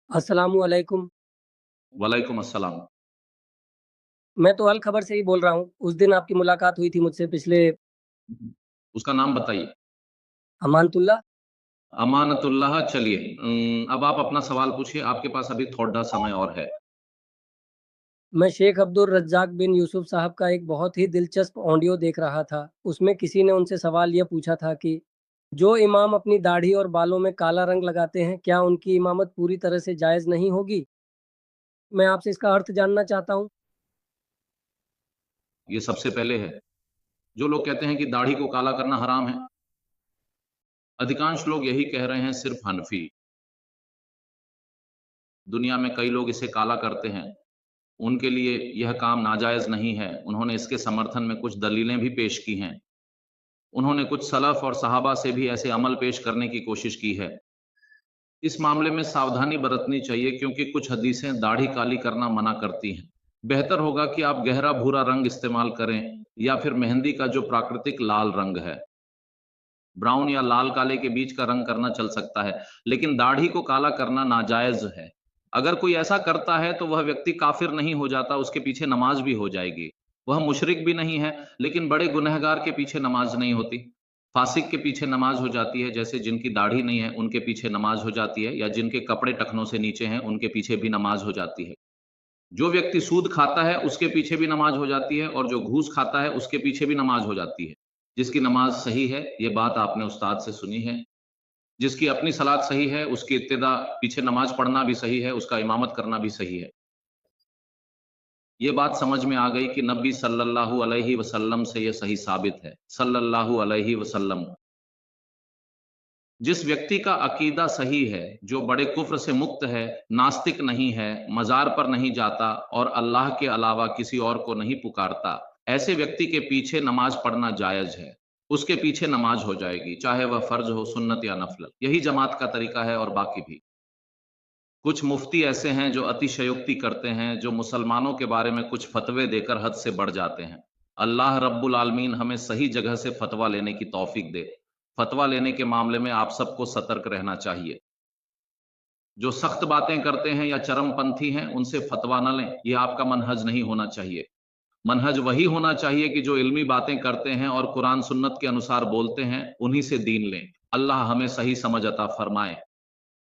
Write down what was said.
अस्सलामु अलैकुम। वालेकुम अस्सलाम। मैं तो अल खबर से ही बोल रहा हूँ। उस दिन आपकी मुलाकात हुई थी मुझसे पिछले उसका नाम बताइए। अमानतुल्लाह। अमानतुल्लाह, चलिए अब आप अपना सवाल पूछिए, आपके पास अभी थोड़ा समय और है। मैं शेख अब्दुल रज़्ज़ाक बिन यूसुफ साहब का एक बहुत ही दिलचस्प ऑडियो देख रहा था। उसमें किसी ने उनसे सवाल यह पूछा था कि जो इमाम अपनी दाढ़ी और बालों में काला रंग लगाते हैं, क्या उनकी इमामत पूरी तरह से जायज़ नहीं होगी? मैं आपसे इसका अर्थ जानना चाहता हूँ। ये सबसे पहले है। जो लोग कहते हैं कि दाढ़ी को काला करना हराम है, अधिकांश लोग यही कह रहे हैं, सिर्फ हनफी। दुनिया में कई लोग इसे काला करते हैं, उनके लिए यह काम नाजायज़ नहीं है। उन्होंने इसके समर्थन में कुछ दलीलें भी पेश की हैं। उन्होंने कुछ सलफ़ और सहाबा से भी ऐसे अमल पेश करने की कोशिश की है। इस मामले में सावधानी बरतनी चाहिए, क्योंकि कुछ हदीसें दाढ़ी काली करना मना करती हैं। बेहतर होगा कि आप गहरा भूरा रंग इस्तेमाल करें, या फिर मेहंदी का जो प्राकृतिक लाल रंग है। ब्राउन या लाल काले के बीच का रंग करना चल सकता है, लेकिन दाढ़ी को काला करना नाजायज़ है। अगर कोई ऐसा करता है तो वह व्यक्ति काफ़िर नहीं हो जाता, उसके पीछे नमाज़ भी हो जाएगी। वह मुशरिक भी नहीं है, लेकिन बड़े गुनहगार के पीछे नमाज़ नहीं होती। फासिक के पीछे नमाज़ हो जाती है, जैसे जिनकी दाढ़ी नहीं है उनके पीछे नमाज़ हो जाती है, या जिनके कपड़े टखनों से नीचे हैं उनके पीछे भी नमाज़ हो जाती है। जो व्यक्ति सूद खाता है उसके पीछे भी नमाज़ हो जाती है, और जो घूस खाता है उसके पीछे भी नमाज़ हो जाती है। जिसकी नमाज़ सही है, ये बात आपने उस्ताद से सुनी है। जिसकी अपनी सलात सही है, उसकी इत्तिदा पीछे नमाज़ पढ़ना भी सही है, उसका इमामत करना भी सही है। ये बात समझ में आ गई कि नबी सल्लल्लाहु अलैहि वसल्लम से ये सही साबित है। सल्लल्लाहु अलैहि वसल्लम। जिस व्यक्ति का अकीदा सही है, जो बड़े कुफ्र से मुक्त है, नास्तिक नहीं है, मज़ार पर नहीं जाता और अल्लाह के अलावा किसी और को नहीं पुकारता, ऐसे व्यक्ति के पीछे नमाज़ पढ़ना जायज़ है। उसके पीछे नमाज़ हो जाएगी, चाहे वह फ़र्ज़ हो, सुन्नत या नफ़ल। यही जमात का तरीका है, और बाकी भी। कुछ मुफ्ती ऐसे हैं जो अतिशयोक्ति करते हैं, जो मुसलमानों के बारे में कुछ फ़तवे देकर हद से बढ़ जाते हैं। अल्लाह रब्बुल आलमीन हमें सही जगह से फ़तवा लेने की तौफ़ीक दे। फ़तवा लेने के मामले में आप सबको सतर्क रहना चाहिए। जो सख्त बातें करते हैं या चरमपंथी हैं, उनसे फ़तवा न लें, ये आपका मनहज नहीं होना चाहिए। मनहज वही होना चाहिए कि जो इल्मी बातें करते हैं और कुरान सुन्नत के अनुसार बोलते हैं, उन्हीं से दीन लें। अल्लाह हमें सही समझ अता फ़रमाए।